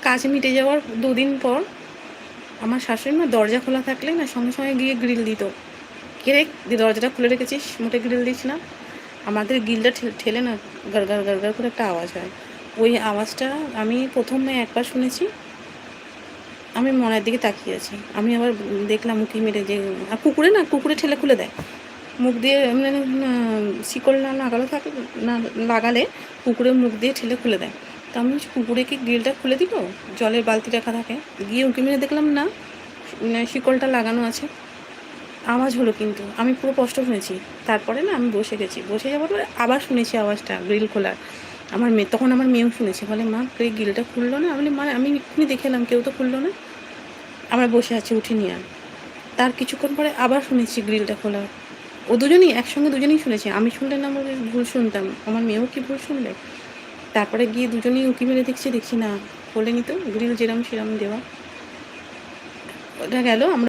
কাজ মিটে যাওয়ার 2 দিন পর আমার শাশুড়ি মা দরজা খোলা থাকলে না সঙ্গে সঙ্গে গিয়ে গ্রিল দিত। কে রে দরজাটা খুলে রেখেছিস, মোটে গ্রিল দিস না। আমাদের গ্রিলটা ঠেলে না গাড় গাড় করে একটা আওয়াজ হয়। ওই আওয়াজটা আমি প্রথমে একবার শুনেছি, আমি মনের দিকে তাকিয়ে আছি। আমি আবার দেখলাম উঁকি মেরে যে কুকুরে ঠেলে খুলে দেয়। মুখ দিয়ে শিকল না লাগালে কুকুরের মুখ দিয়ে ঠেলে খুলে দেয়। তো আমি কুকুরে কি গ্রিলটা খুলে দিব? জলের বালতি রাখা থাকে। গিয়ে উঁকি মেরে দেখলাম না, শিকলটা লাগানো আছে। আওয়াজ হলো কিন্তু আমি পুরো স্পষ্ট শুনেছি। তারপরে না আমি বসে গেছি। বসে যাওয়ার পরে আবার শুনেছি আওয়াজটা গ্রিল খোলার। তখন আমার মেয়েও শুনেছে, বলে মা গ্রিলটা খুললো না? আমি বলি মা আমি এক্ষুনি দেখে এলাম, কেউ তো খুললো না। আমরা বসে আছি, উঠিনি আর। তার কিছুক্ষণ পরে আবার শুনেছি গ্রিলটা খোলা। ও একসঙ্গে দুজনেই শুনেছি। আমি শুনলে না আমার ভুল শুনতাম, আমার মেয়েও কি ভুল শুনবে? তারপরে গিয়ে দুজনেই উঁকি মেরে দেখছি না, খোলেনি তো, গ্রিল যেরম সেরম দেওয়া। ওটা গেল। আমরা